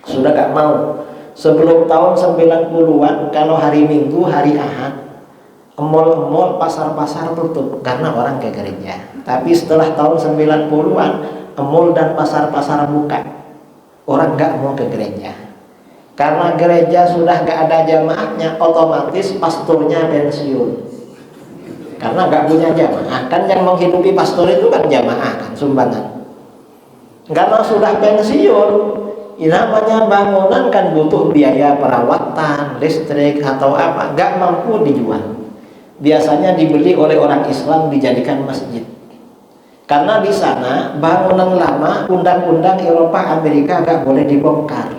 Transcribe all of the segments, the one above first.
Sudah gak mau. Sebelum tahun 90-an, kalau hari Minggu, hari Ahad, mall-mall, pasar-pasar tutup karena orang ke gereja. Tapi setelah tahun 90-an, mall dan pasar-pasar buka. Orang gak mau ke gereja. Karena gereja sudah gak ada jamaahnya, otomatis pastornya pensiun. Karena gak punya jamaah. Kan yang menghidupi pastor itu kan jamaah, kan sumbangan. Karena sudah pensiun, namanya bangunan kan butuh biaya perawatan, listrik atau apa, gak mampu dijual. Biasanya dibeli oleh orang Islam dijadikan masjid. Karena di sana bangunan lama, undang-undang Eropa Amerika gak boleh dibongkar.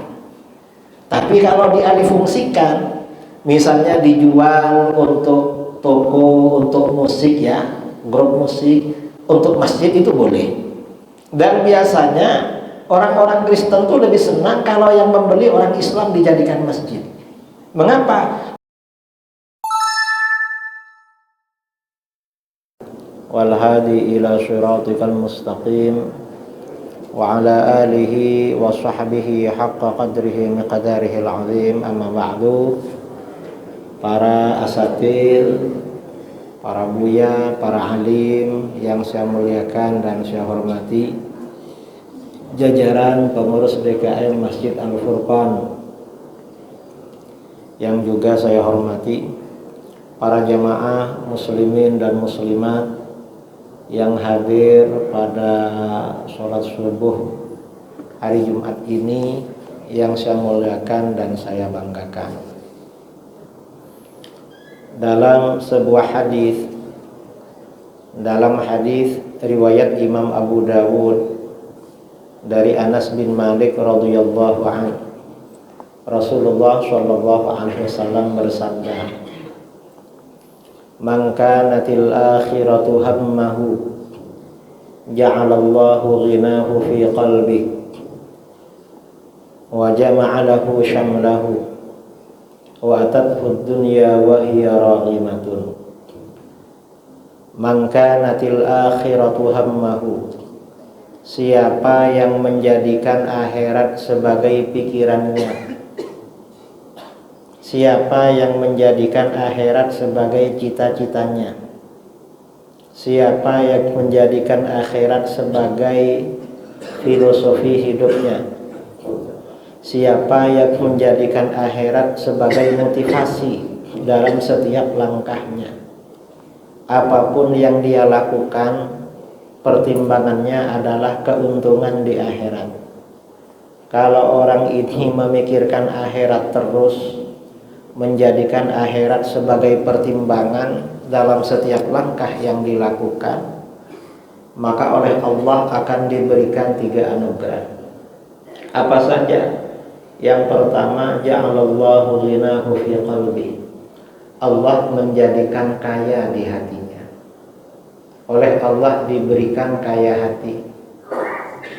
Tapi kalau dialihfungsikan, misalnya dijual untuk toko, untuk musik ya, grup musik, untuk masjid itu boleh. Dan biasanya orang-orang Kristen itu lebih senang kalau yang membeli orang Islam dijadikan masjid. Mengapa? Wal hadi ila shiratikal mustaqim wa ala alihi wa sahbihi haqqa qadrihi miqdarihil azim, amma ba'du. Para asatir, para buya, para alim yang saya muliakan dan saya hormati, jajaran pengurus DKM Masjid Al-Furqan yang juga saya hormati, para jamaah muslimin dan muslimat yang hadir pada sholat subuh hari Jumat ini yang saya muliakan dan saya banggakan. Dalam sebuah hadis, dalam hadis riwayat Imam Abu Dawud dari Anas bin Malik radhiyallahu anhu, Rasulullah shallallahu alaihi wasallam bersabda, "Man kanatil akhiratu hammahu, ja'alallahu ghinahu fi qalbihi, wa jama'a lahu syamlahu, wa atathu dunya wa hiya raghimatun." Man kanatil akhiratu hammahu, siapa yang menjadikan akhirat sebagai pikirannya, siapa yang menjadikan akhirat sebagai cita-citanya, siapa yang menjadikan akhirat sebagai filosofi hidupnya, siapa yang menjadikan akhirat sebagai motivasi dalam setiap langkahnya, apapun yang dia lakukan, pertimbangannya adalah keuntungan di akhirat. Kalau orang ini memikirkan akhirat terus, menjadikan akhirat sebagai pertimbangan dalam setiap langkah yang dilakukan, maka oleh Allah akan diberikan 3 anugerah. Apa saja? Yang pertama, ja'alallahu ghinahu fi qalbi, Allah menjadikan kaya di hatinya. Oleh Allah diberikan kaya hati.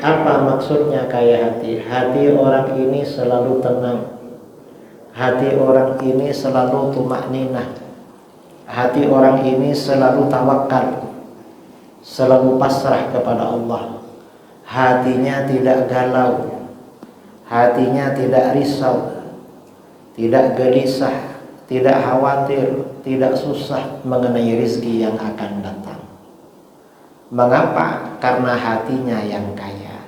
Apa maksudnya kaya hati? Hati orang ini selalu tenang, hati orang ini selalu tumakninah, hati orang ini selalu tawakal, selalu pasrah kepada Allah. Hatinya tidak galau, hatinya tidak risau, tidak gelisah, tidak khawatir, tidak susah mengenai rezeki yang akan datang. Mengapa? Karena hatinya yang kaya.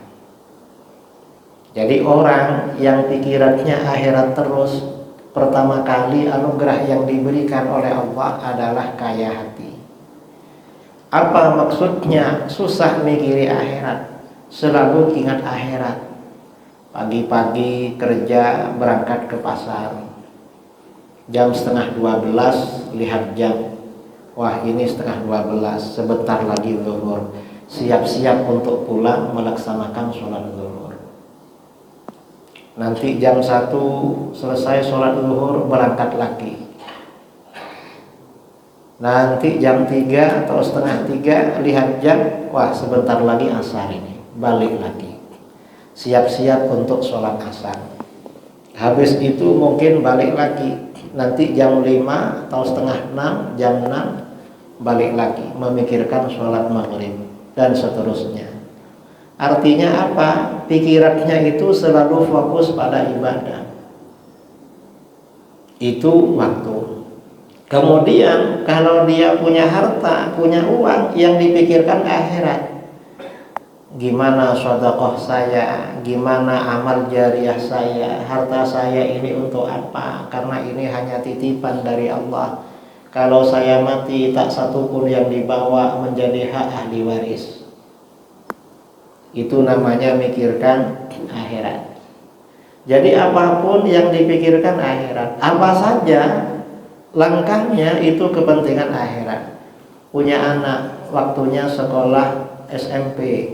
Jadi orang yang pikirannya akhirat terus, pertama kali anugerah yang diberikan oleh Allah adalah kaya hati. Apa maksudnya susah mikiri akhirat? Selalu ingat akhirat. Pagi-pagi kerja berangkat ke pasar, jam 11:30 lihat jam, wah ini 11:30, sebentar lagi zuhur, siap-siap untuk pulang melaksanakan sholat zuhur. Nanti jam 1 selesai sholat zuhur berangkat lagi. Nanti jam 3 atau setengah 3 lihat jam, wah sebentar lagi asar ini, balik lagi, siap-siap untuk sholat asar. Habis itu mungkin balik lagi, nanti jam 5 atau setengah 6, jam 6 balik lagi memikirkan sholat maghrib dan seterusnya. Artinya apa? Pikirannya itu selalu fokus pada ibadah. Itu waktu. Kemudian kalau dia punya harta, punya uang, yang dipikirkan akhirat. Gimana sedekah saya, gimana amal jariah saya, harta saya ini untuk apa? Karena ini hanya titipan dari Allah. Kalau saya mati, tak satu pun yang dibawa menjadi hak ahli waris. Itu namanya mikirkan akhirat. Jadi apapun yang dipikirkan akhirat, apa saja langkahnya itu kepentingan akhirat. Punya anak, waktunya sekolah SMP,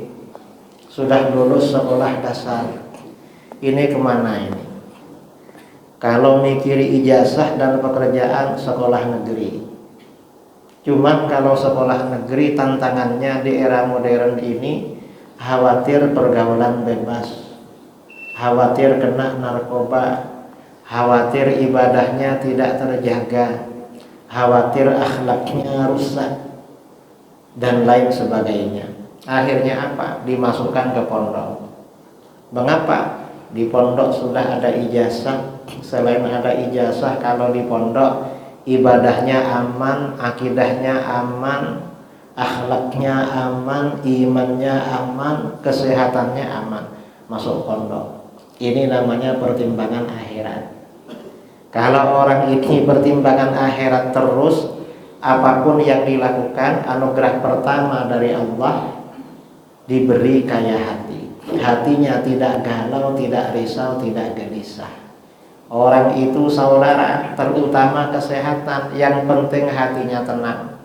sudah lulus sekolah dasar, ini kemana ini? Kalau mikiri ijazah dan pekerjaan, sekolah negeri. Cuman kalau sekolah negeri, tantangannya di era modern ini, khawatir pergaulan bebas, khawatir kena narkoba, khawatir ibadahnya tidak terjaga, khawatir akhlaknya rusak, dan lain sebagainya. Akhirnya apa? Dimasukkan ke pondok. Mengapa? Di pondok sudah ada ijazah. Selain ada ijazah, kalau di pondok ibadahnya aman, akidahnya aman, akhlaknya aman, imannya aman, kesehatannya aman. Masuk pondok. Ini namanya pertimbangan akhirat. Kalau orang ini pertimbangan akhirat terus, apapun yang dilakukan, anugerah pertama dari Allah, diberi kaya hati. Hatinya tidak galau, tidak risau, tidak gelisah. Orang itu saudara, terutama kesehatan, yang penting hatinya tenang.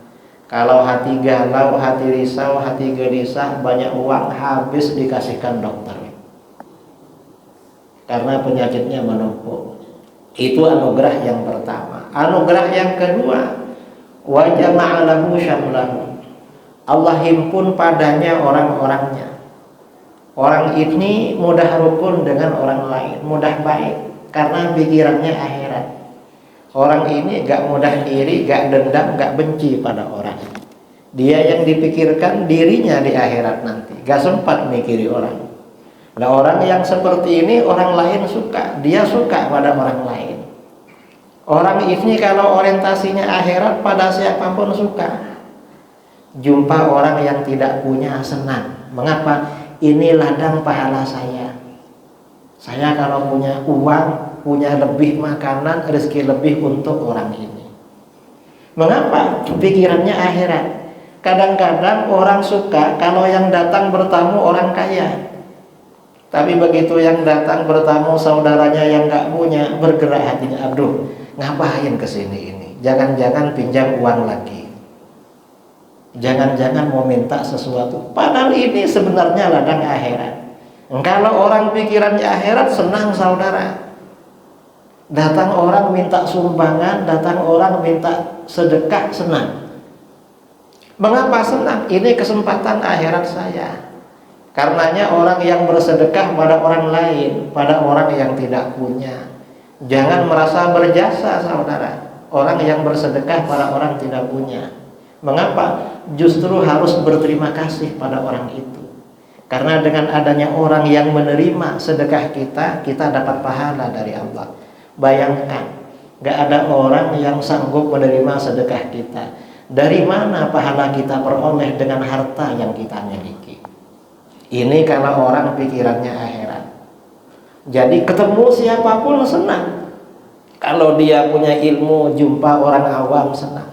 Kalau hati galau, hati risau, hati gelisah, banyak uang habis dikasihkan dokter, karena penyakitnya menumpuk. Itu anugerah yang pertama. Anugerah yang kedua, wa jama'a lahu syamlahu. Allah himpun padanya orang-orangnya. Orang ini mudah rukun dengan orang lain, mudah baik, karena pikirannya akhirat. Orang ini gak mudah iri, gak dendam, gak benci pada orang. Dia yang dipikirkan dirinya di akhirat nanti, gak sempat mikiri orang. Nah, orang yang seperti ini orang lain suka, dia suka pada orang lain. Orang ini kalau orientasinya akhirat, pada siapapun suka. Jumpa orang yang tidak punya senang. Mengapa? Ini ladang pahala saya. Saya kalau punya uang, punya lebih makanan, rezeki lebih untuk orang ini. Mengapa? Pikirannya akhirat. Kadang-kadang orang suka kalau yang datang bertamu orang kaya. Tapi begitu yang datang bertamu saudaranya yang gak punya, bergerak hatinya, aduh, ngapain kesini ini? Jangan-jangan pinjam uang lagi. Jangan-jangan mau minta sesuatu. Padahal ini sebenarnya ladang akhirat. Kalau orang pikirannya akhirat, senang saudara. Datang orang minta sumbangan, datang orang minta sedekah, senang. Mengapa senang? Ini kesempatan akhirat saya. Karenanya orang yang bersedekah pada orang lain, pada orang yang tidak punya, jangan merasa berjasa saudara. Orang yang bersedekah pada orang tidak punya, mengapa? Justru harus berterima kasih pada orang itu. Karena dengan adanya orang yang menerima sedekah kita, kita dapat pahala dari Allah. Bayangkan, gak ada orang yang sanggup menerima sedekah kita. Dari mana pahala kita peroleh dengan harta yang kita miliki? Ini kalau orang pikirannya akhirat. Jadi ketemu siapapun senang. Kalau dia punya ilmu, jumpa orang awam senang.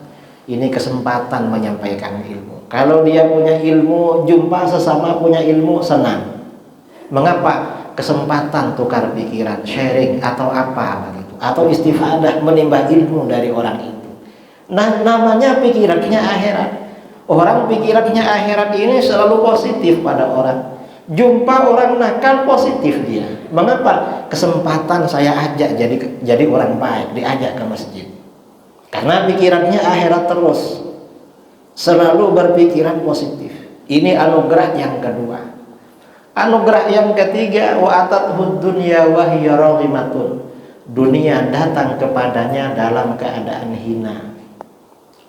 Ini kesempatan menyampaikan ilmu. Kalau dia punya ilmu, jumpa sesama punya ilmu, senang. Mengapa? Kesempatan tukar pikiran, sharing atau apa begitu, atau istifadah, menimba ilmu dari orang itu. Nah, namanya pikirannya akhirat. Orang pikirannya akhirat ini selalu positif pada orang. Jumpa orang nakal, positif dia. Mengapa? Kesempatan saya ajak jadi orang baik, diajak ke masjid. Karena pikirannya akhirat terus, selalu berpikiran positif. Ini anugerah yang kedua. Anugerah yang ketiga, wa atathud dunya wa hiya raghimatun. Dunia datang kepadanya dalam keadaan hina.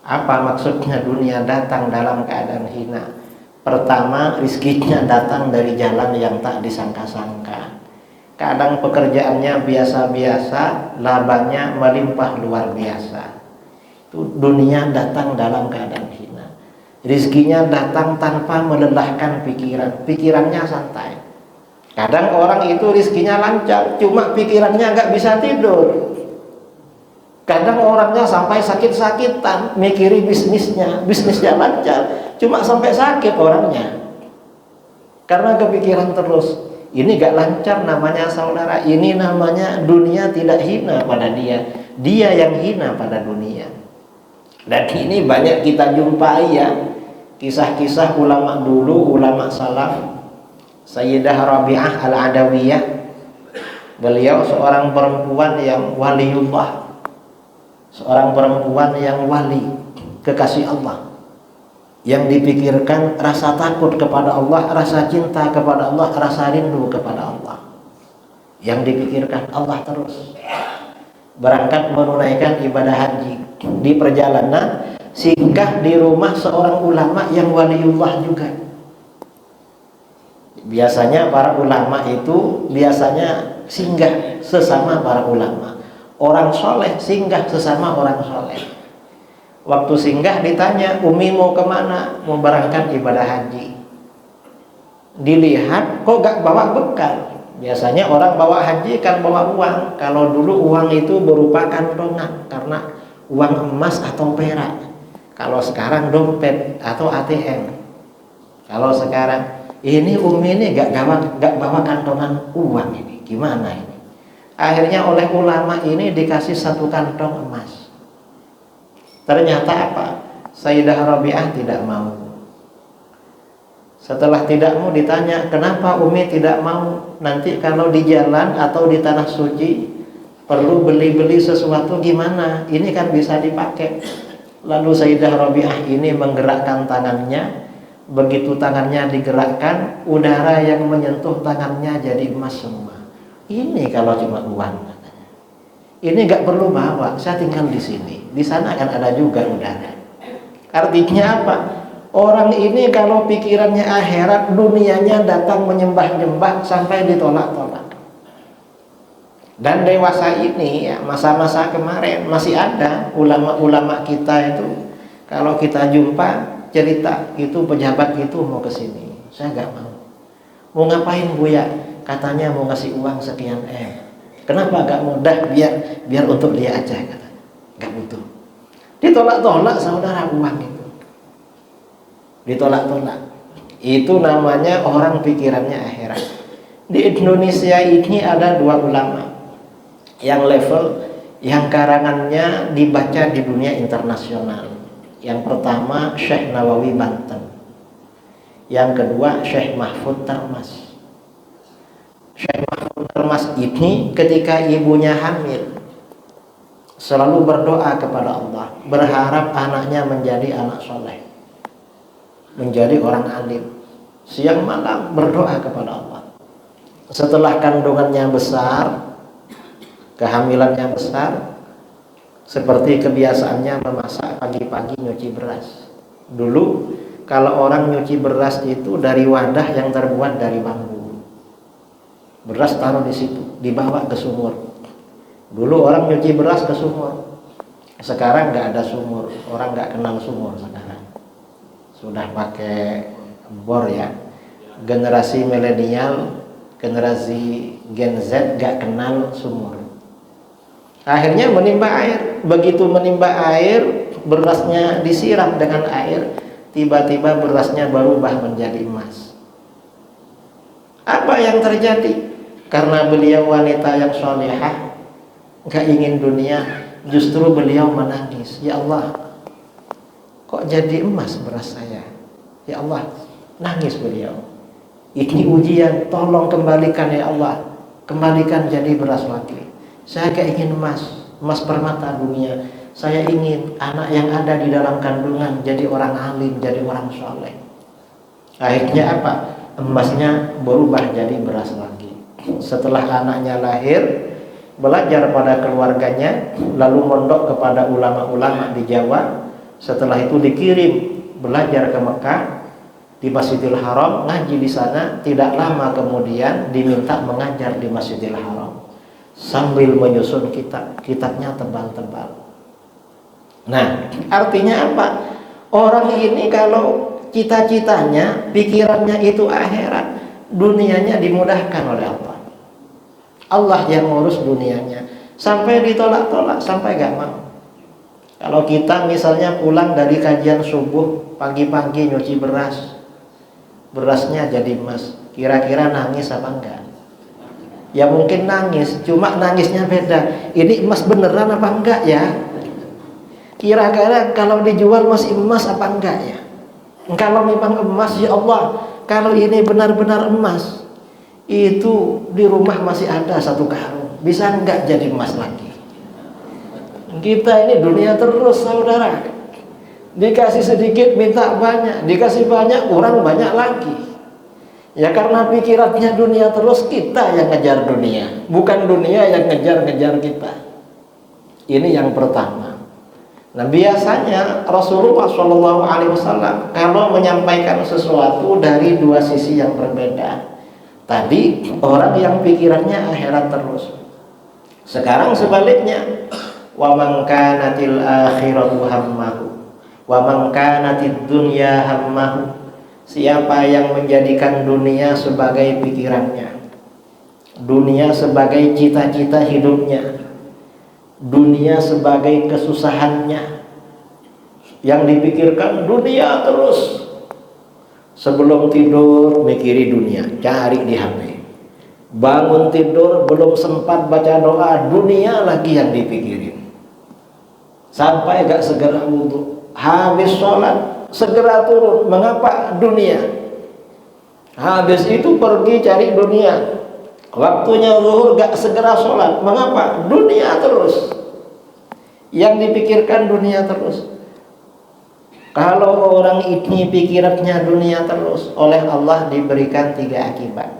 Apa maksudnya dunia datang dalam keadaan hina? Pertama, rizkinya datang dari jalan yang tak disangka-sangka. Kadang pekerjaannya biasa-biasa, labanya melimpah luar biasa. Itu dunia datang dalam keadaan hina. Rizkinya datang tanpa melelahkan pikiran, pikirannya santai. Kadang orang itu rizkinya lancar, cuma pikirannya nggak bisa tidur. Kadang orangnya sampai sakit-sakitan, mikiri bisnisnya lancar, cuma sampai sakit orangnya. Karena kepikiran terus. Ini gak lancar namanya saudara. Ini namanya dunia tidak hina pada dia. Dia yang hina pada dunia. Dan ini banyak kita jumpai ya. Kisah-kisah ulama dulu, ulama salaf. Sayyidah Rabi'ah Al-Adawiyah. Beliau seorang perempuan yang waliullah, seorang perempuan yang wali, kekasih Allah, yang dipikirkan rasa takut kepada Allah, rasa cinta kepada Allah, rasa rindu kepada Allah. Yang dipikirkan Allah terus. Berangkat menunaikan ibadah haji, di perjalanan singgah di rumah seorang ulama yang waliullah juga. Biasanya para ulama itu biasanya singgah sesama para ulama. Orang soleh singgah sesama orang soleh. Waktu singgah ditanya, Umi mau kemana? Mau berangkat ibadah haji. Dilihat, kok gak bawa bekal? Biasanya orang bawa haji kan bawa uang. Kalau dulu uang itu berupa kantongan, karena uang emas atau perak. Kalau sekarang dompet atau ATM. Kalau sekarang, ini Umi ini gak bawa kantongan uang ini. Gimana ini? Akhirnya oleh ulama ini dikasih satu kantong emas. Ternyata apa? Sayyidah Rabi'ah tidak mau. Setelah tidak mau ditanya, kenapa Umi tidak mau? Nanti kalau di jalan atau di tanah suci perlu beli-beli sesuatu gimana? Ini kan bisa dipakai. Lalu Sayyidah Rabi'ah ini menggerakkan tangannya. Begitu tangannya digerakkan, udara yang menyentuh tangannya jadi emas semua. Ini kalau cuma uang, ini nggak perlu bawa, saya tinggal di sini. Di sana kan ada juga udara. Artinya apa? Orang ini kalau pikirannya akhirat, dunianya datang menyembah-nyembah sampai ditolak-tolak. Dan dewasa ini, ya, masa-masa kemarin masih ada ulama-ulama kita itu. Kalau kita jumpa cerita itu pejabat itu mau ke sini, saya nggak mau. Mau ngapain Bu ya? Katanya mau ngasih uang sekian Kenapa gak mudah? Biar untuk dia aja katanya. Gak butuh. Ditolak-tolak saudara uang itu. Ditolak-tolak. Itu namanya orang pikirannya akhirat. Di Indonesia ini ada dua ulama yang level, yang karangannya dibaca di dunia internasional. Yang pertama Syekh Nawawi Banten. Yang kedua Syekh Mahfud Tarmas. Syekh Mahfud Tarmas ini ketika ibunya hamil selalu berdoa kepada Allah, berharap anaknya menjadi anak soleh, menjadi orang alim. Siang malam berdoa kepada Allah. Setelah kandungannya besar, kehamilannya besar, seperti kebiasaannya memasak pagi-pagi nyuci beras. Dulu kalau orang nyuci beras itu dari wadah yang terbuat dari bambu. Beras taruh di situ, dibawa ke sumur. Dulu orang nyuci beras ke sumur. Sekarang nggak ada sumur, orang nggak kenal sumur sekarang. Sudah pakai bor ya. Generasi milenial, generasi Gen Z nggak kenal sumur. Akhirnya menimba air. Begitu menimba air, berasnya disiram dengan air, tiba-tiba berasnya berubah menjadi emas. Apa yang terjadi? Karena beliau wanita yang solehah, gak ingin dunia, justru beliau menangis. Ya Allah, kok jadi emas beras saya? Ya Allah, nangis beliau. Ini ujian, tolong kembalikan ya Allah, kembalikan jadi beras lagi. Saya gak ingin emas permata dunia. Saya ingin anak yang ada di dalam kandungan jadi orang alim, jadi orang soleh. Akhirnya apa? Emasnya berubah jadi beras lagi. Setelah anaknya lahir, belajar pada keluarganya, lalu mondok kepada ulama-ulama di Jawa. Setelah itu dikirim belajar ke Mekah. di Masjidil Haram, ngaji di sana, tidak lama kemudian diminta mengajar di Masjidil Haram sambil menyusun kitab. Kitabnya tebal-tebal. Nah, artinya apa? Orang ini kalau cita-citanya, pikirannya itu akhirat, dunianya dimudahkan oleh Allah. Allah yang ngurus dunianya. Sampai ditolak-tolak, sampai gak mau. Kalau kita misalnya pulang dari kajian subuh, pagi-pagi nyuci beras, berasnya jadi emas, kira-kira nangis apa enggak? Ya mungkin nangis, cuma nangisnya beda. Ini emas beneran apa enggak ya? Kira-kira kalau dijual masih emas apa enggak ya? Kalau memang emas, ya Allah, kalau ini benar-benar emas, itu di rumah masih ada 1 karung, bisa enggak jadi emas lagi? Kita ini dunia terus, saudara. Dikasih sedikit minta banyak, dikasih banyak orang banyak lagi. Ya karena pikirannya dunia terus, kita yang ngejar dunia, bukan dunia yang ngejar-ngejar kita. Ini yang pertama. Nah, biasanya Rasulullah SAW kalau menyampaikan sesuatu dari 2 sisi yang berbeda. Tadi orang yang pikirannya akhirat terus. Sekarang sebaliknya, wa man kanatil akhiratu hammahu wa man kanatid dunya hammahu. Siapa yang menjadikan dunia sebagai pikirannya, dunia sebagai cita-cita hidupnya, dunia sebagai kesusahannya, yang dipikirkan dunia terus. Sebelum tidur mikiri dunia, cari di HP. Bangun tidur belum sempat baca doa, dunia lagi yang dipikirin. Sampai gak segera wudhu, habis sholat segera turun, mengapa? Dunia. Habis itu pergi cari dunia, waktunya zuhur gak segera sholat, mengapa? Dunia terus. Yang dipikirkan dunia terus. Kalau orang ini pikirannya dunia terus, oleh Allah diberikan 3 akibat.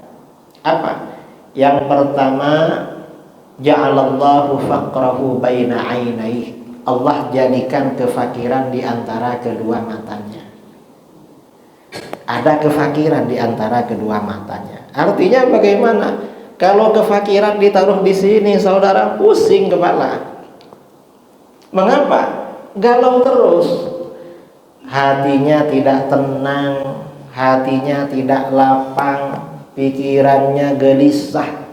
Apa? Yang pertama, ja'alallahu faqrahu baina 'ainaihi. Allah jadikan kefakiran di antara kedua matanya. Ada kefakiran di antara kedua matanya. Artinya bagaimana? Kalau kefakiran ditaruh di sini, saudara, pusing kepala. Mengapa? Galau terus. Hatinya tidak tenang, hatinya tidak lapang, pikirannya gelisah,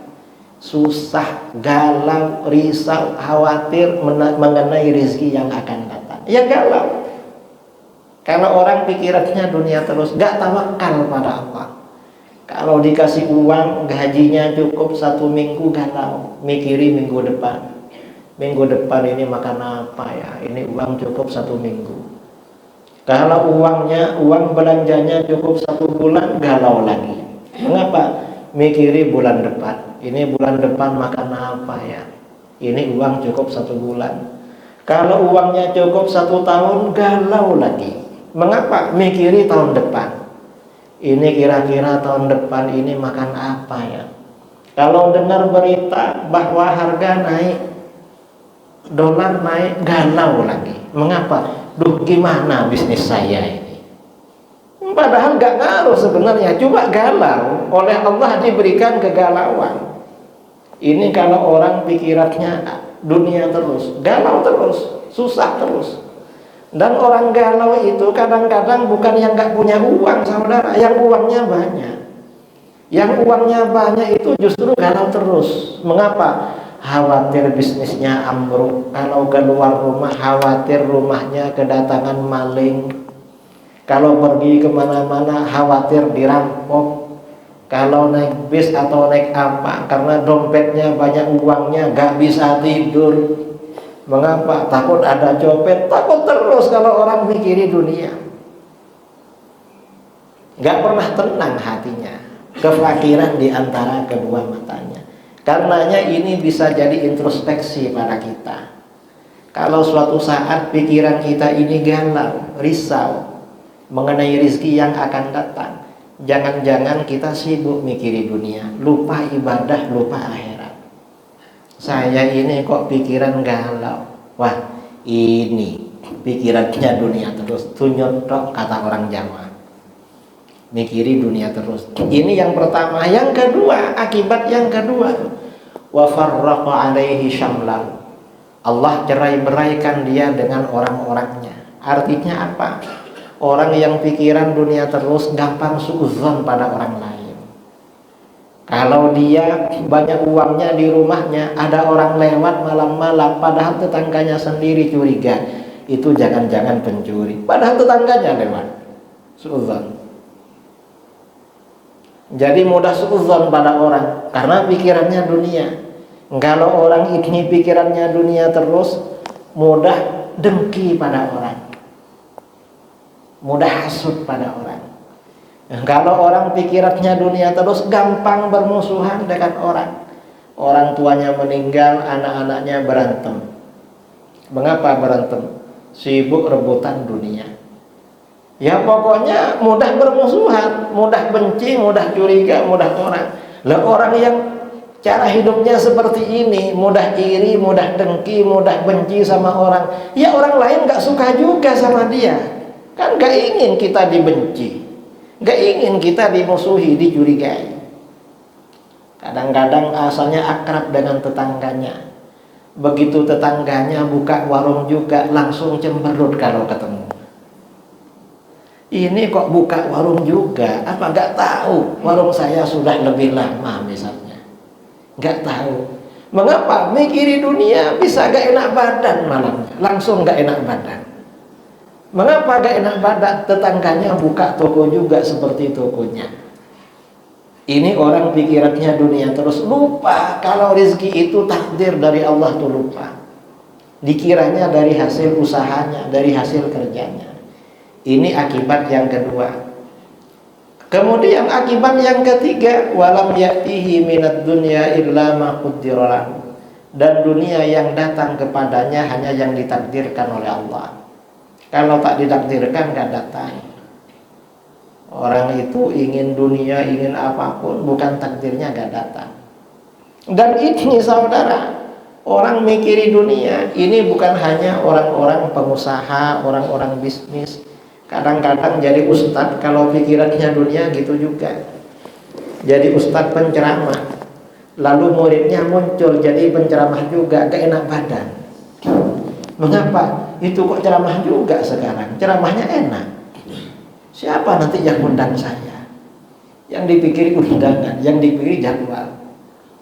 susah, galau, risau, khawatir mengenai rezeki yang akan datang. Ya galau. Karena orang pikirannya dunia terus, gak tawakal pada Allah. Kalau dikasih uang, gajinya cukup 1 minggu, galau, mikiri minggu depan. Minggu depan ini makan apa ya? Ini uang cukup 1 minggu. Kalau uang belanjanya cukup 1 bulan, galau lagi. Mengapa? Mikiri bulan depan. Ini bulan depan makan apa ya? Ini uang cukup 1 bulan. Kalau uangnya cukup 1 tahun, galau lagi. Mengapa? Mikiri tahun depan. Ini kira-kira tahun depan ini makan apa ya? Kalau dengar berita bahwa harga naik, dolar naik, galau lagi. Mengapa? Duh, gimana bisnis saya ini? Padahal gak ngaruh sebenarnya, cuma galau. Oleh Allah diberikan kegalauan. Ini kalau orang pikirannya dunia terus, galau terus, susah terus. Dan orang galau itu kadang-kadang bukan yang gak punya uang, saudara, yang uangnya banyak. Yang uangnya banyak itu justru galau terus. Mengapa? Khawatir bisnisnya ambruk. Kalau keluar rumah khawatir rumahnya kedatangan maling. Kalau pergi kemana-mana khawatir dirampok. Kalau naik bis atau naik apa, karena dompetnya banyak uangnya, gak bisa tidur. Mengapa? Takut ada copet. Takut terus kalau orang mikiri dunia. Gak pernah tenang hatinya. Kefakiran di antara kedua matanya. Karenanya ini bisa jadi introspeksi pada kita. Kalau suatu saat pikiran kita ini galau, risau mengenai rezeki yang akan datang, jangan-jangan kita sibuk mikiri dunia, lupa ibadah, lupa akhirat. Saya ini kok pikiran galau. Wah, ini pikirannya dunia terus, tunyot tok, kata orang Jawa. mikiri dunia terus. Ini yang pertama. Yang kedua, akibat yang kedua, wa farraqa alaihi syamlan. Allah cerai-beraikan dia dengan orang-orangnya. Artinya apa? Orang yang pikiran dunia terus gampang suudzon pada orang lain. Kalau dia banyak uangnya di rumahnya, ada orang lewat malam-malam, padahal tetangganya sendiri curiga, itu jangan-jangan pencuri, padahal tetangganya lewat, suudzon. Jadi mudah suudzon pada orang karena pikirannya dunia. Kalau orang ini pikirannya dunia terus, mudah dengki pada orang, mudah hasut pada orang. Kalau orang pikirannya dunia terus, gampang bermusuhan dengan orang. Orang tuanya meninggal, anak-anaknya berantem. Mengapa berantem? Sibuk rebutan dunia. Ya pokoknya mudah bermusuhan, mudah benci, mudah curiga, mudah orang. Lah orang yang cara hidupnya seperti ini, mudah iri, mudah dengki, mudah benci sama orang, ya orang lain gak suka juga sama dia. Kan gak ingin kita dibenci, gak ingin kita dimusuhi, dicurigai. Kadang-kadang asalnya akrab dengan tetangganya, begitu tetangganya buka warung juga langsung cemberut kalau ketemu. Ini kok buka warung juga, apa gak tahu warung saya sudah lebih lama misalnya. Gak tahu. Mengapa? Mikiri dunia, bisa gak enak badan malamnya, langsung gak enak badan. Mengapa gak enak badan? Tetangganya buka toko juga seperti tokonya. Ini orang pikirannya dunia terus, lupa kalau rezeki itu takdir dari Allah, tuh lupa. Dikiranya dari hasil usahanya, dari hasil kerjanya. Ini akibat yang kedua. Kemudian akibat yang ketiga, walam ya'tihi minad dunya illa ma qaddara lahu. Dan dunia yang datang kepadanya hanya yang ditakdirkan oleh Allah. Kalau tak ditakdirkan gak datang. Orang itu ingin dunia, ingin apapun, bukan takdirnya gak datang. Dan ini saudara, orang mikiri dunia, ini bukan hanya orang-orang pengusaha, orang-orang bisnis. Kadang-kadang jadi ustadz, kalau pikirannya dunia gitu juga. Jadi ustadz penceramah, lalu muridnya muncul jadi penceramah juga, gak enak badan. Mengapa? Itu kok ceramah juga sekarang, ceramahnya enak. Siapa nanti yang undang saya? Yang dipikiri undangan, yang dipikiri jadwal.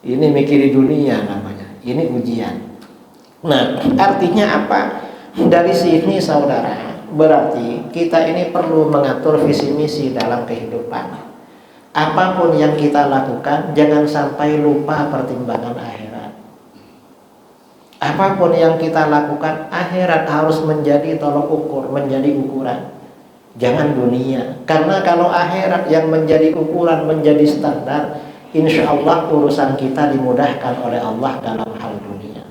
Ini mikiri dunia namanya, ini ujian. Nah, artinya apa? Dari sini saudara, berarti kita ini perlu mengatur visi misi dalam kehidupan. Apapun yang kita lakukan, jangan sampai lupa pertimbangan akhirat. Apapun yang kita lakukan, akhirat harus menjadi tolok ukur, menjadi ukuran. Jangan dunia. Karena kalau akhirat yang menjadi ukuran, menjadi standar, insya Allah urusan kita dimudahkan oleh Allah dalam hal dunia.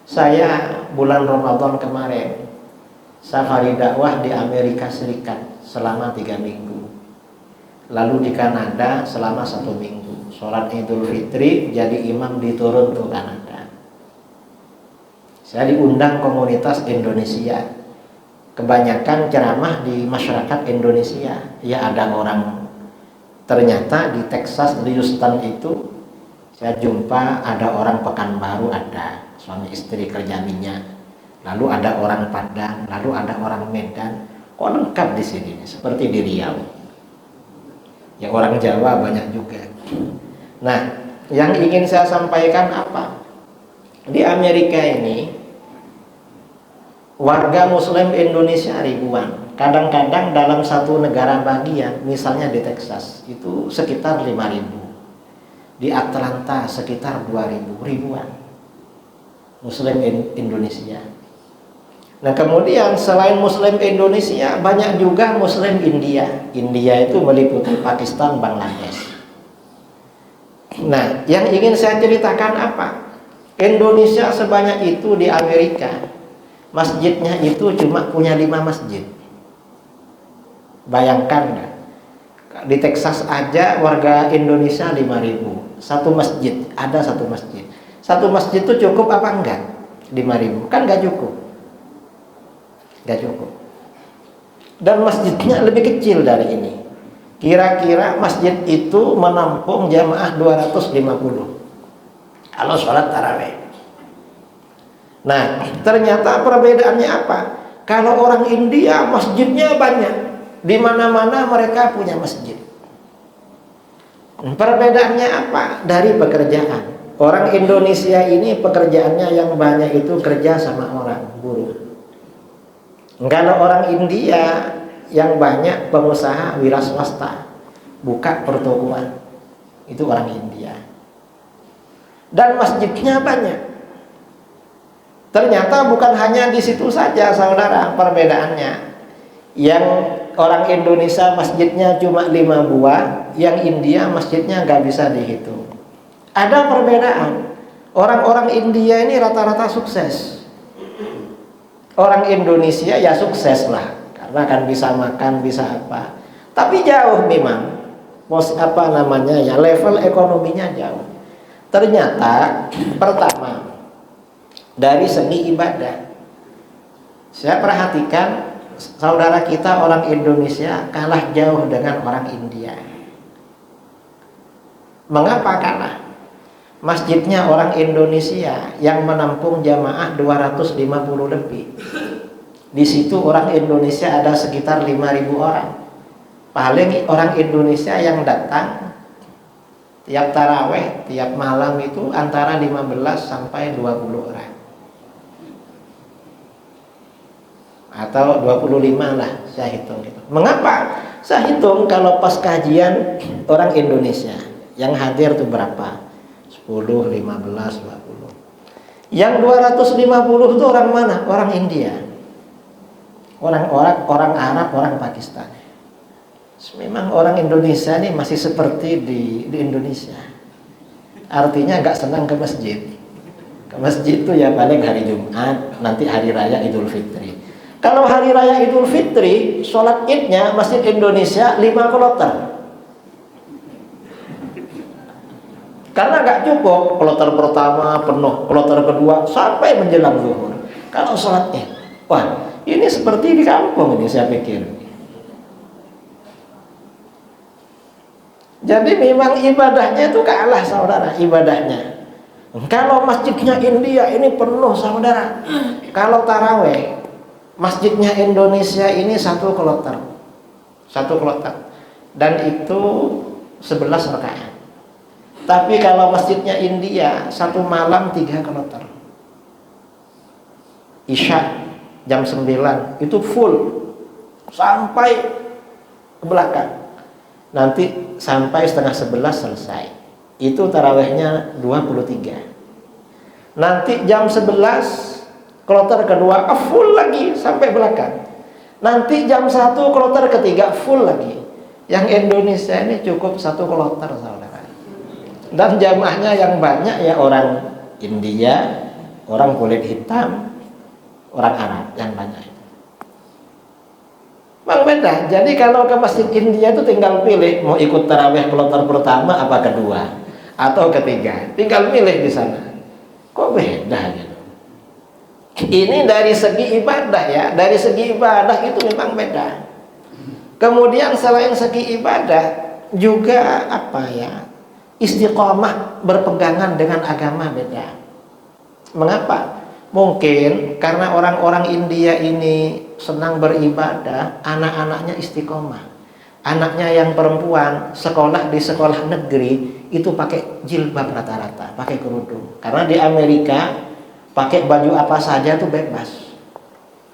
Saya bulan Ramadan kemarin safari dakwah di Amerika Serikat selama 3 minggu. Lalu di Kanada selama 1 minggu. Sholat Idul Fitri jadi imam di Toronto, Kanada. Saya diundang komunitas Indonesia. Kebanyakan ceramah di masyarakat Indonesia. Ya ada orang, ternyata di Texas, di Houston itu saya jumpa ada orang Pekanbaru, ada suami istri kerja minyak. Lalu ada orang Padang, lalu ada orang Medan. Kok lengkap di sini, seperti di Riau. Ya orang Jawa banyak juga. Nah, yang ingin saya sampaikan apa? Di Amerika ini warga Muslim Indonesia ribuan. Kadang-kadang dalam satu negara bagian, misalnya di Texas, itu sekitar 5.000. Di Atlanta sekitar 2.000, ribuan Muslim Indonesia. Nah kemudian selain Muslim Indonesia, banyak juga Muslim India. India itu meliputi Pakistan, Bangladesh. Nah yang ingin saya ceritakan apa? Indonesia sebanyak itu di Amerika, masjidnya itu cuma punya 5 masjid. Bayangkan di Texas aja warga Indonesia 5.000, satu masjid, ada satu masjid. Satu masjid itu cukup apa enggak? 5.000, kan enggak cukup. Enggak cukup. Dan masjidnya lebih kecil dari ini. Kira-kira masjid itu menampung jamaah 250 kalau sholat tarawih. Nah, ternyata perbedaannya apa? Kalau orang India masjidnya banyak, di mana-mana mereka punya masjid. Perbedaannya apa? Dari pekerjaan. Orang Indonesia ini pekerjaannya yang banyak itu kerja sama orang, buruh. Kalau orang India yang banyak pengusaha wira swasta, buka pertokoan, itu orang India. Dan masjidnya banyak. Ternyata bukan hanya di situ saja saudara perbedaannya. Yang orang Indonesia masjidnya cuma 5 buah, yang India masjidnya nggak bisa dihitung. Ada perbedaan. Orang-orang India ini rata-rata sukses. Orang Indonesia ya sukses lah, karena kan bisa makan, bisa apa. Tapi jauh memang, level ekonominya jauh. Ternyata pertama dari segi ibadah, saya perhatikan saudara kita orang Indonesia kalah jauh dengan orang India. Mengapa kalah? Masjidnya orang Indonesia yang menampung jamaah 250 lebih. Di situ orang Indonesia ada sekitar 5.000 orang. Paling orang Indonesia yang datang tiap taraweh, tiap malam itu antara 15 sampai 20 orang. Atau 25 lah saya hitung gitu. Mengapa? Saya hitung kalau pas kajian orang Indonesia yang hadir itu berapa? 10, 15, 20. Yang 250 itu orang mana? Orang India. Orang Arab, orang Pakistan. Memang orang Indonesia ini masih seperti di Indonesia. Artinya gak senang ke masjid. Ke masjid itu ya paling hari Jumat, nanti hari raya Idul Fitri. Kalau hari raya Idul Fitri, sholat idnya masjid Indonesia 5 kloter. Karena gak cukup kloter pertama penuh, kloter kedua sampai menjelang zuhur. Kalau sholat id, wah ini seperti di kampung ini saya pikir. Jadi memang ibadahnya itu kalah saudara, ibadahnya. Kalau masjidnya India ini penuh saudara. Kalau taraweh, masjidnya Indonesia ini 1 kloter. 1 kloter. Dan itu 11 rakaat. Tapi kalau masjidnya India 1 malam 3 kloter. Isya jam 9 itu full sampai ke belakang. Nanti sampai setengah 11 selesai. Itu tarawehnya 23. Nanti jam 11 kloter kedua full lagi sampai belakang. Nanti jam 1 kloter ketiga full lagi. Yang Indonesia ini cukup 1 kloter saudara. Dan jamaahnya yang banyak ya orang India, orang kulit hitam, orang Arab yang banyak itu. Bang beda. Jadi kalau ke masjid India itu tinggal pilih mau ikut tarawih kloter pertama apa kedua atau ketiga. Tinggal pilih di sana. Kok beda gitu? Ini dari segi ibadah ya. Dari segi ibadah itu memang beda. Kemudian selain segi ibadah juga apa ya? Istiqomah berpegangan dengan agama beda. Mengapa? Mungkin karena orang-orang India ini senang beribadah, anak-anaknya istiqomah. Anaknya yang perempuan sekolah di sekolah negeri itu pakai jilbab rata-rata, pakai kerudung. Karena di Amerika pakai baju apa saja itu bebas.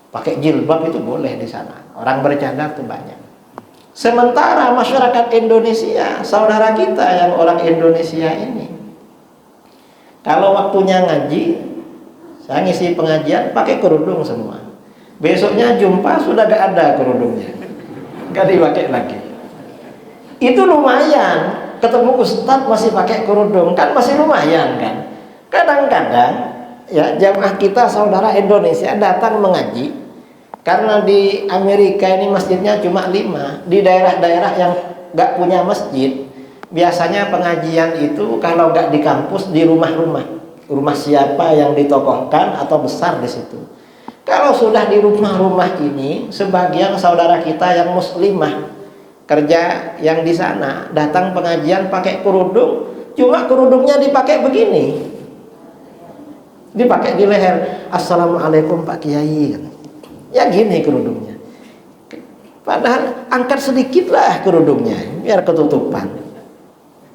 Pakai jilbab itu boleh di sana. Orang bercadar itu banyak. Sementara masyarakat Indonesia, saudara kita yang orang Indonesia ini, kalau waktunya ngaji, saya ngisi pengajian pakai kerudung semua. Besoknya jumpa sudah gak ada kerudungnya, gak dipakai lagi. Itu lumayan, ketemu ustadz masih pakai kerudung, kan masih lumayan kan. Kadang-kadang ya jamaah kita saudara Indonesia datang mengaji. Karena di Amerika ini masjidnya cuma 5. Di daerah-daerah yang gak punya masjid, biasanya pengajian itu kalau gak di kampus, di rumah-rumah. Rumah siapa yang ditokohkan atau besar di situ. Kalau sudah di rumah-rumah ini, sebagian saudara kita yang muslimah, kerja yang di sana, datang pengajian pakai kerudung, cuma kerudungnya dipakai begini, dipakai di leher. Assalamualaikum Pak Kiai, ya gini kerudungnya. Padahal angkat sedikit lah kerudungnya biar ketutupan.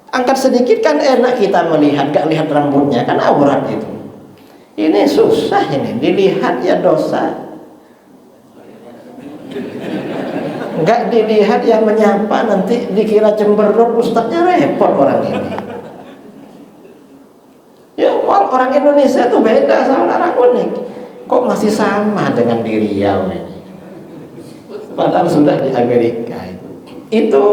Angkat sedikit kan enak kita melihat, gak lihat rambutnya kan aurat itu. Ini susah ini, dilihat ya dosa. Enggak dilihat yang menyapa, nanti dikira cemberut, ustadznya repot orang ini. Ya orang Indonesia itu beda sama orang unik. Kok masih sama dengan di Riau ini, padahal sudah di Amerika. Itu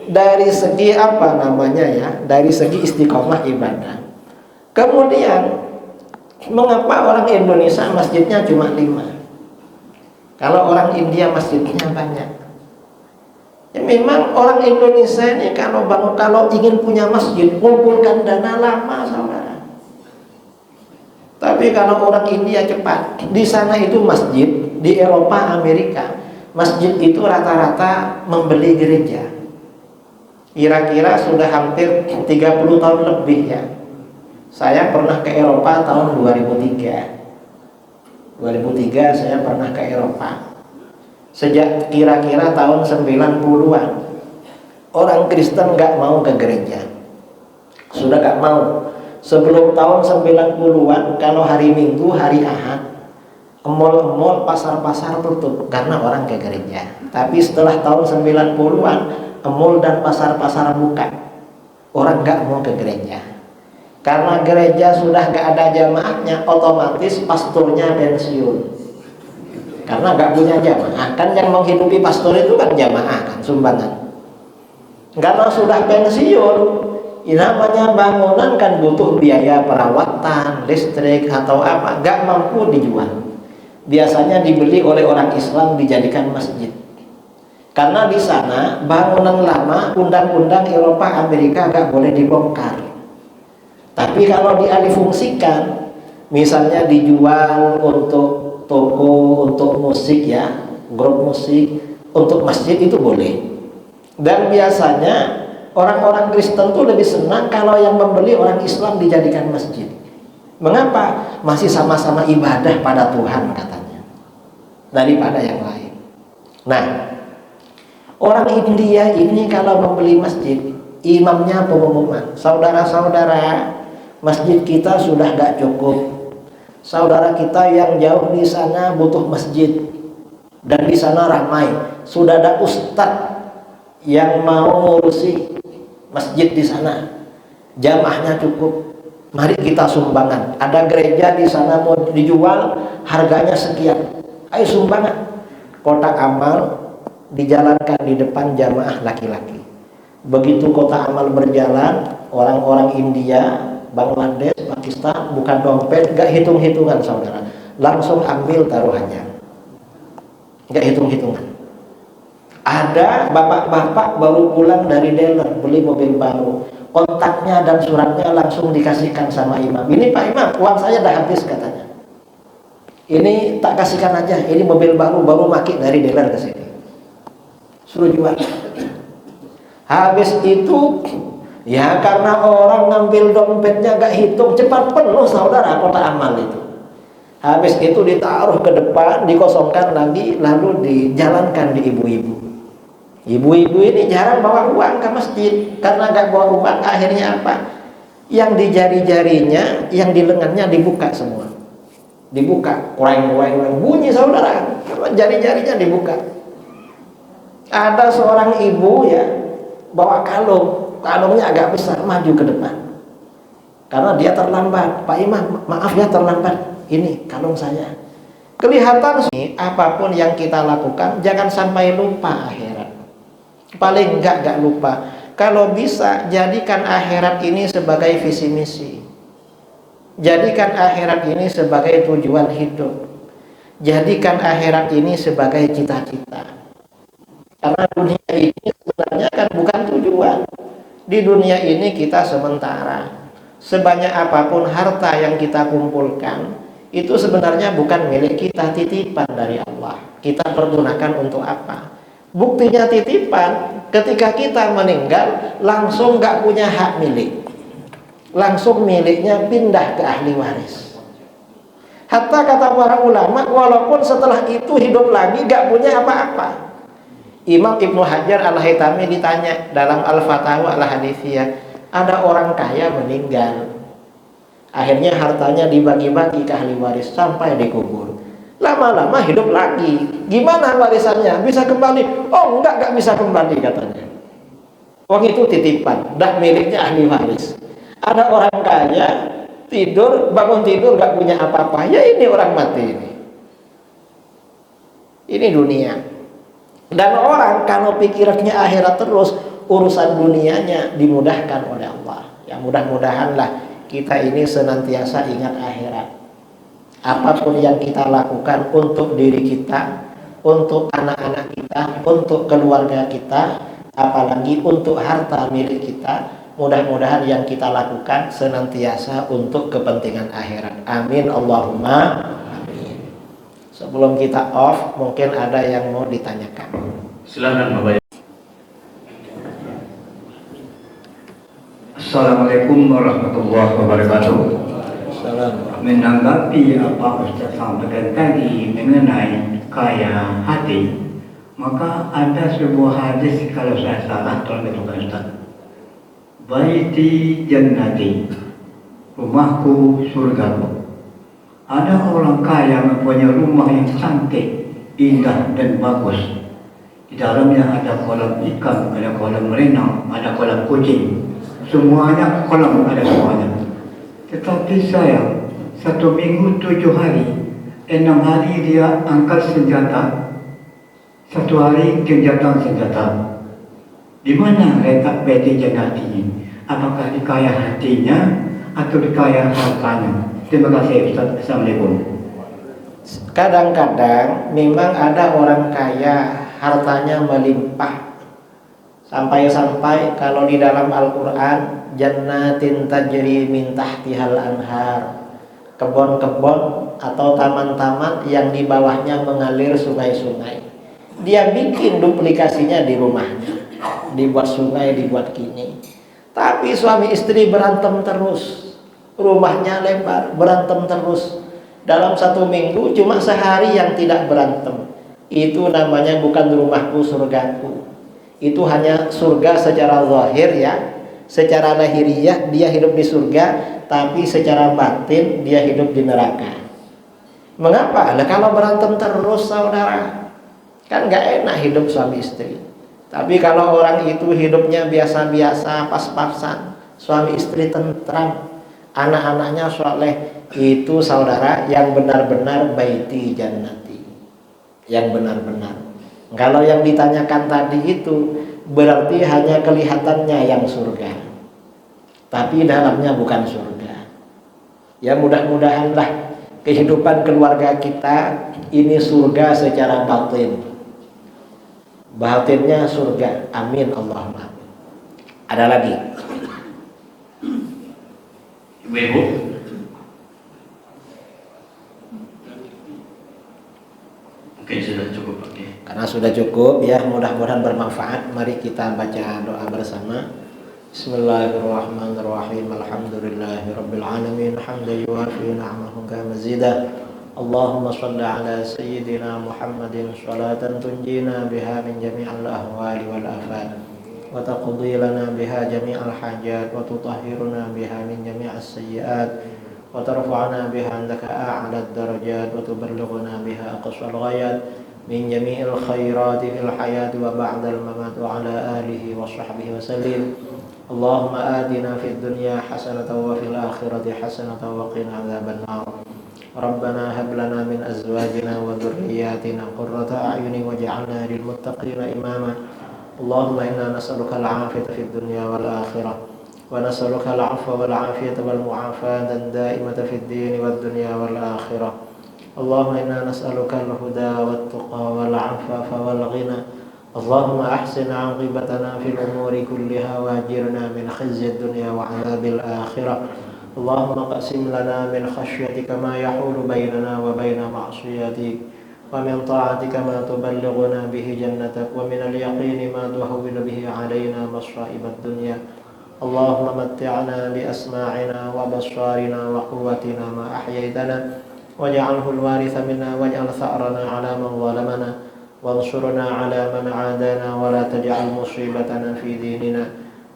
dari segi apa namanya ya, dari segi istiqomah ibadah. Kemudian mengapa orang Indonesia masjidnya cuma 5? Kalau orang India masjidnya banyak. Ya memang orang Indonesia ini kalau ingin punya masjid, kumpulkan dana lama saudara. Tapi kalau orang India cepat. Di sana itu masjid, di Eropa, Amerika, masjid itu rata-rata membeli gereja. Kira-kira sudah hampir 30 tahun lebih ya. Saya pernah ke Eropa tahun 2003. 2003 saya pernah ke Eropa. Sejak kira-kira tahun 90-an orang Kristen gak mau ke gereja. Sudah gak mau. Sebelum tahun 90-an kalau hari Minggu, hari Ahad, mall-mall, pasar-pasar tutup karena orang ke gereja. Tapi setelah tahun 90-an mall dan pasar-pasar buka. Orang gak mau ke gereja. Karena gereja sudah gak ada jamaahnya, otomatis pastornya pensiun. Karena gak punya jamaah. Kan yang menghidupi pastor itu kan jamaah kan, sumbangan. Karena sudah pensiun, namanya bangunan kan butuh biaya perawatan, listrik atau apa, gak mampu dijual. Biasanya dibeli oleh orang Islam dijadikan masjid. Karena di sana bangunan lama, undang-undang Eropa, Amerika gak boleh dibongkar. Tapi kalau dialihfungsikan, misalnya dijual untuk toko, untuk musik ya, grup musik, untuk masjid itu boleh. Dan biasanya orang-orang Kristen tuh lebih senang kalau yang membeli orang Islam dijadikan masjid. Mengapa? Masih sama-sama ibadah pada Tuhan katanya, daripada yang lain. Nah, orang India ini kalau membeli masjid, imamnya pengumuman, saudara-saudara, masjid kita sudah gak cukup. Saudara kita yang jauh di sana butuh masjid, dan di sana ramai. Sudah ada ustadz yang mau ngurusi masjid di sana, jamaahnya cukup. Mari kita sumbangan. Ada gereja di sana mau dijual, harganya sekian. Ayo sumbangan. Kotak amal dijalankan di depan jamaah laki-laki. Begitu kotak amal berjalan, orang-orang India, Bangladesh, Pakistan, bukan dompet, gak hitung-hitungan saudara, langsung ambil taruhannya, gak hitung-hitungan. Ada bapak-bapak baru pulang dari dealer beli mobil baru, kontaknya dan suratnya langsung dikasihkan sama imam. Ini Pak Imam, uang saya dah habis katanya. Ini tak kasihkan aja, ini mobil baru maki dari dealer ke sini, suruh jual. Habis itu ya karena orang ngambil dompetnya gak hitung, cepat penuh saudara kotak amal itu. Habis itu ditaruh ke depan, dikosongkan lagi, lalu dijalankan di ibu-ibu. Ibu-ibu ini jarang bawa uang ke masjid. Karena gak bawa uang, akhirnya apa? Yang di jari-jarinya, yang di lengannya dibuka semua. Dibuka, kurang-kurang bunyi saudara, jari-jarinya dibuka. Ada seorang ibu ya, bawa kalungnya agak besar, maju ke depan karena dia terlambat. Pak Imam, maaf ya terlambat, ini kalung saya. Kelihatan sih, apapun yang kita lakukan jangan sampai lupa akhirat. Paling enggak lupa. Kalau bisa jadikan akhirat ini sebagai visi misi. Jadikan akhirat ini sebagai tujuan hidup. Jadikan akhirat ini sebagai cita-cita. Karena dunia ini sebenarnya kan bukan tujuan. Di dunia ini kita sementara. Sebanyak apapun harta yang kita kumpulkan, itu sebenarnya bukan milik kita, titipan dari Allah. Kita pergunakan untuk apa? Buktinya titipan, ketika kita meninggal langsung nggak punya hak milik, langsung miliknya pindah ke ahli waris. Hatta kata para ulama, walaupun setelah itu hidup lagi nggak punya apa-apa. Imam Ibnu Hajar Al-Haytami ditanya dalam Al-Fatawa Al-Hadithiyah, ada orang kaya meninggal, akhirnya hartanya dibagi-bagi ke ahli waris sampai dikubur. Lama-lama hidup lagi, gimana warisannya? Bisa kembali? Oh enggak bisa kembali katanya. Uang itu titipan, dah miliknya ahli waris. Ada orang kaya tidur, bangun tidur gak punya apa-apa. Ya ini orang mati ini. Ini dunia. Dan orang kalau pikirannya akhirat terus, urusan dunianya dimudahkan oleh Allah. Ya mudah-mudahanlah kita ini senantiasa ingat akhirat. Apapun yang kita lakukan untuk diri kita, untuk anak-anak kita, untuk keluarga kita, apalagi untuk harta milik kita, mudah-mudahan yang kita lakukan senantiasa untuk kepentingan akhirat. Amin Allahumma amin. Sebelum kita off, mungkin ada yang mau ditanyakan. Silakan Bapak. Assalamualaikum warahmatullahi wabarakatuh. Menanggapi apa Ustaz sampaikan tadi mengenai kaya hati, maka ada sebuah hadis, kalau saya salah tolong betulkan Ustaz. Baiti jannati, rumahku surgaku. Ada orang kaya mempunyai rumah yang cantik, indah dan bagus. Di dalamnya ada kolam ikan, ada kolam renang, ada kolam kucing. Semuanya kolam, ada semuanya. Tetapi saya 1 minggu 7 hari, 6 hari dia angkat senjata, 1 hari genjatan senjata. Di mana letak baiti jannati ini? Apakah di kaya hatinya atau di kaya hartanya? Terima kasih Ustaz. Assalamualaikum. Kadang-kadang memang ada orang kaya hartanya melimpah, sampai-sampai kalau di dalam Al-Quran, jannatin tajri min tahtihal anhar, kebun-kebun atau taman-taman yang di bawahnya mengalir sungai-sungai. Dia bikin duplikasinya di rumahnya, dibuat sungai, dibuat gini. Tapi suami istri berantem terus, rumahnya lebar, berantem terus. Dalam 1 minggu cuma sehari yang tidak berantem. Itu namanya bukan rumahku surgaku. Itu hanya surga secara zahir ya. Secara lahiriah dia hidup di surga, tapi secara batin dia hidup di neraka. Mengapa? Nah, kalau berantem terus saudara, kan gak enak hidup suami istri. Tapi kalau orang itu hidupnya biasa-biasa, pas-pasan, suami istri tentram, anak-anaknya soleh, itu saudara yang benar-benar baiti jannati, yang benar-benar. Kalau yang ditanyakan tadi itu berarti hanya kelihatannya yang surga, tapi dalamnya bukan surga. Ya mudah-mudahanlah kehidupan keluarga kita ini surga secara batin, batinnya surga. Amin Allahumma. Ada lagi? Ibu. Oke, sudah cukup Pak. Karena sudah cukup ya, mudah-mudahan bermanfaat. Mari kita baca doa bersama. Bismillahirrahmanirrahim. Alhamdulillahirabbil alamin, hamdan yuwafi ni'amahu kama mazidah. Allahumma shalli ala sayyidina Muhammadin salatan tunjina biha min jami'il ahwali wal afat, wa taqdi lana biha jami'al hajat, wa tutahhiruna biha min jami'as sayyi'at, wa tarfa'una biha 'indaka a'lad darajat, wa tuballighuna biha aqsal ghayat min jami'il khairati fil hayati wa ba'dal mamat, wa ala alihi wa sahbihi wa sallim. Allahumma atina fid dunya hasanatan wa fil akhirati hasanatan wa qina adzabannar. Rabbana hab lana min azwajina wa dhurriyyatina qurrata a'yunin waj'alna lil muttaqina imama. Allahumma inna nas'aluka al-'afiyata fid dunya wal akhirah, wa nas'aluka al-'afwa wal 'afiyata wal mu'afata ad-da'imata fid din wad dunya wal akhirah. Allahumma inna nas'aluka al-huda wat tuqa wal 'afafa wal ghina. Allahumma ahsin 'aqibatana fil umuri kulliha wa ajirna min khizyid dunya wa 'adzabil akhirah. Allahumma qasim lana min khasyyatika ma yahulu bainana wa baina ma'siyatik, ومن طاعتك ما تبلغنا به جنتك ومن اليقين ما تهون به علينا مصائب الدنيا اللهم متعنا بأسماعنا وبصارنا وقوتنا ما أحييتنا واجعله الوارث منا واجعل ثأرنا على من ظلمنا وانصرنا على من عادانا ولا تجعل مصيبتنا في ديننا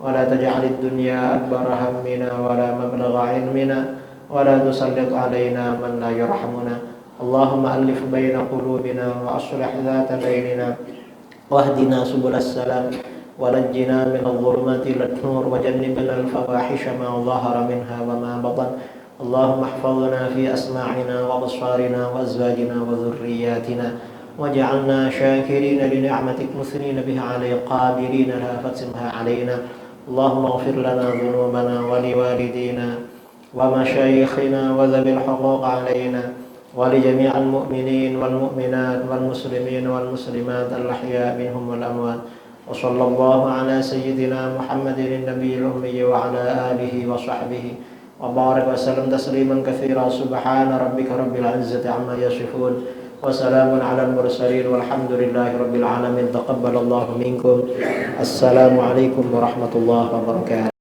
ولا تجعل الدنيا أكبر همنا ولا مبلغ علمنا ولا تسلط علينا من لا يرحمنا اللهم ألف بين قلوبنا وأصلح ذات بيننا واهدنا سبل السلام ونجنا من الظلمات إلى النور وجنبنا الفواحش ما ظهر منها وما بطن اللهم احفظنا في أسماعنا وأبصارنا وأزواجنا وذرياتنا واجعلنا شاكرين لنعمتك مثنين بها عليك قابلين لها فاتمها علينا اللهم اغفر لنا ذنوبنا ولوالدينا ومشايخنا وذوي الحقوق علينا ولجميع المؤمنين والمؤمنات والمسلمين والمسلمات الأحياء منهم والأموات وصلى الله على سيدنا محمد النبي الأمي وعلى آله وصحبه وبارك وسلم تسليما كثيرا سبحان ربك رب العزة عما يصفون وسلام على المرسلين والحمد لله رب العالمين تقبل الله منكم السلام عليكم ورحمة الله وبركاته